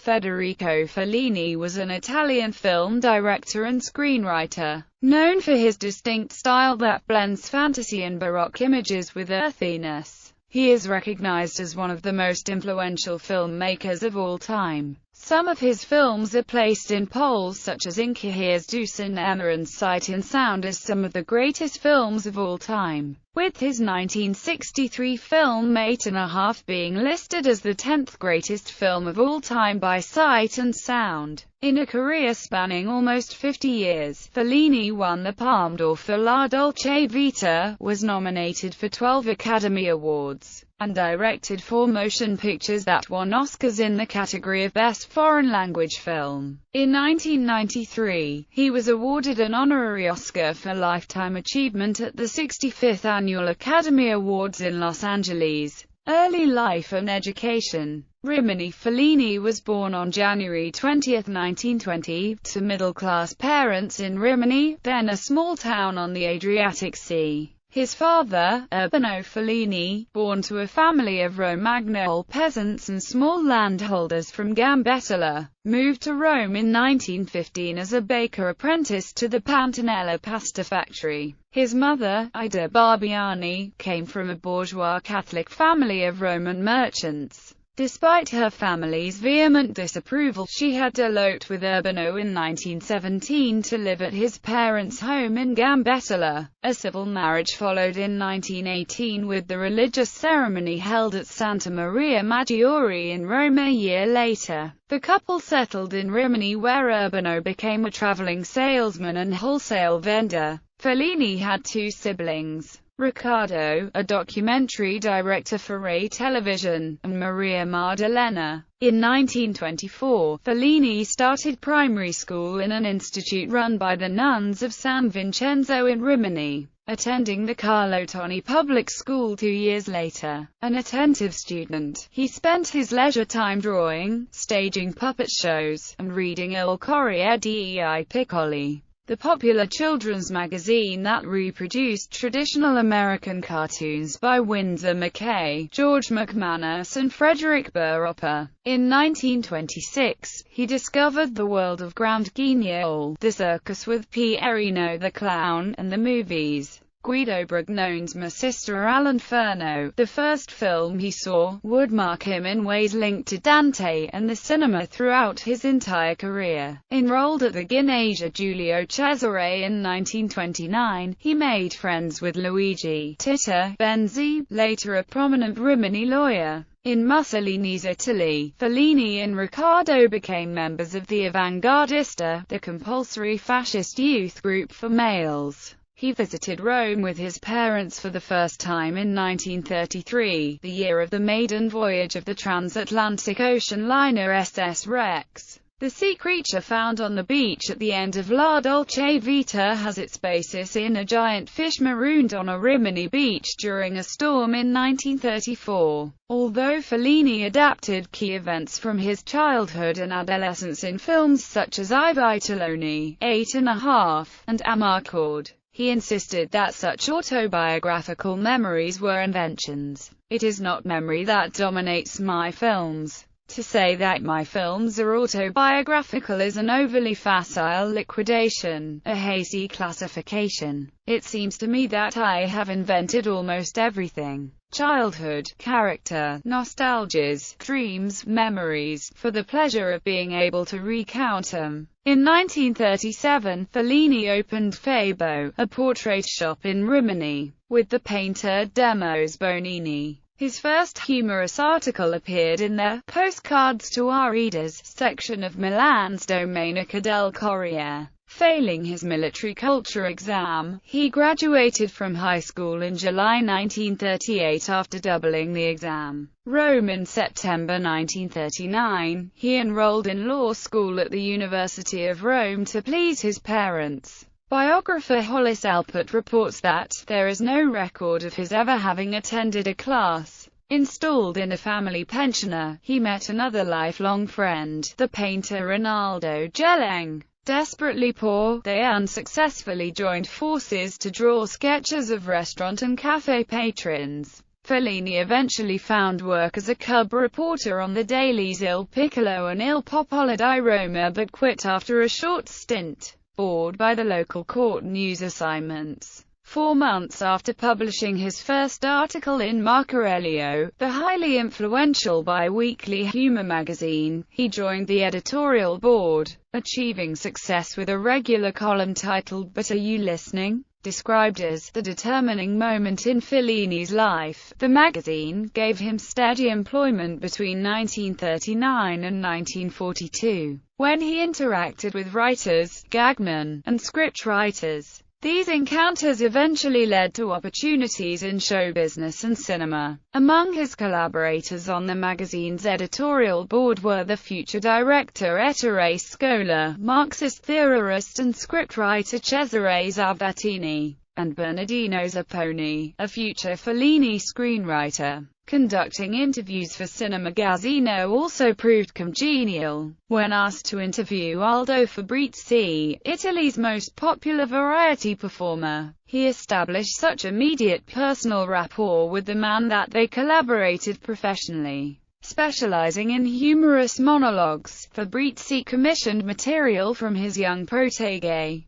Federico Fellini was an Italian film director and screenwriter, known for his distinct style that blends fantasy and Baroque images with earthiness. He is recognized as one of the most influential filmmakers of all time. Some of his films are placed in polls such as Attribution and Sight and Sound as some of the greatest films of all time, with his 1963 film 8½" being listed as the 10th greatest film of all time by Sight and Sound. In a career spanning almost 50 years, Fellini won the Palme d'Or for La Dolce Vita, was nominated for 12 Academy Awards, and directed 4 motion pictures that won Oscars in the category of Best Foreign Language Film. In 1993, he was awarded an honorary Oscar for Lifetime Achievement at the 65th Annual Academy Awards in Los Angeles. Early life and education. Rimini Fellini was born on January 20, 1920, to middle-class parents in Rimini, then a small town on the Adriatic Sea. His father, Urbano Fellini, born to a family of Romagnol peasants and small landholders from Gambettola, moved to Rome in 1915 as a baker apprentice to the Pantanella pasta factory. His mother, Ida Barbiani, came from a bourgeois Catholic family of Roman merchants. Despite her family's vehement disapproval, she had to elope with Urbano in 1917 to live at his parents' home in Gambettola. A civil marriage followed in 1918 with the religious ceremony held at Santa Maria Maggiore in Rome a year later. The couple settled in Rimini where Urbano became a traveling salesman and wholesale vendor. Fellini had 2 siblings, Riccardo, a documentary director for Rai Television, and Maria Maddalena. In 1924, Fellini started primary school in an institute run by the nuns of San Vincenzo in Rimini, attending the Carlo Toni public school 2 years later. An attentive student, he spent his leisure time drawing, staging puppet shows, and reading Il Corriere dei Piccoli, the popular children's magazine that reproduced traditional American cartoons by Winsor McKay, George McManus and Frederick Burr Upper. In 1926, he discovered the world of Grand Guignol, the circus with Pierino the Clown, and the movies. Guido Brugnone's My Sister all'Inferno, the first film he saw, would mark him in ways linked to Dante and the cinema throughout his entire career. Enrolled at the Gymnasia Giulio Cesare in 1929, he made friends with Luigi Titta Benzi, later a prominent Rimini lawyer. In Mussolini's Italy, Fellini and Riccardo became members of the Avanguardista, the compulsory fascist youth group for males. He visited Rome with his parents for the first time in 1933, the year of the maiden voyage of the transatlantic ocean liner SS Rex. The sea creature found on the beach at the end of La Dolce Vita has its basis in a giant fish marooned on a Rimini beach during a storm in 1934. Although Fellini adapted key events from his childhood and adolescence in films such as I Vitelloni, 8½, and Amarcord, he insisted that such autobiographical memories were inventions. It is not memory that dominates my films. To say that my films are autobiographical is an overly facile liquidation, a hazy classification. It seems to me that I have invented almost everything. Childhood, character, nostalgias, dreams, memories, for the pleasure of being able to recount them. In 1937, Fellini opened Fabo, a portrait shop in Rimini, with the painter Demos Bonini. His first humorous article appeared in the Postcards to Our Readers section of Milan's Domenica del Corriere. Failing his military culture exam, he graduated from high school in July 1938 after doubling the exam. Rome in September 1939, he enrolled in law school at the University of Rome to please his parents. Biographer Hollis Alpert reports that there is no record of his ever having attended a class. Installed in a family pensioner, he met another lifelong friend, the painter Rinaldo Geleng. Desperately poor, they unsuccessfully joined forces to draw sketches of restaurant and cafe patrons. Fellini eventually found work as a cub reporter on the dailies Il Piccolo and Il Popolo di Roma, but quit after a short stint, bored by the local court news assignments. 4 months after publishing his first article in Marcarellio, the highly influential bi-weekly humor magazine, he joined the editorial board, achieving success with a regular column titled "But Are You Listening?" Described as the determining moment in Fellini's life. The magazine gave him steady employment between 1939 and 1942, when he interacted with writers, gagmen, and scriptwriters. These encounters eventually led to opportunities in show business and cinema. Among his collaborators on the magazine's editorial board were the future director Ettore Scola, Marxist theorist and scriptwriter Cesare Zavattini, and Bernardino Zapponi, a future Fellini screenwriter. Conducting interviews for Cinemagazzino also proved congenial. When asked to interview Aldo Fabrizi, Italy's most popular variety performer, he established such immediate personal rapport with the man that they collaborated professionally. Specializing in humorous monologues, Fabrizi commissioned material from his young protégé,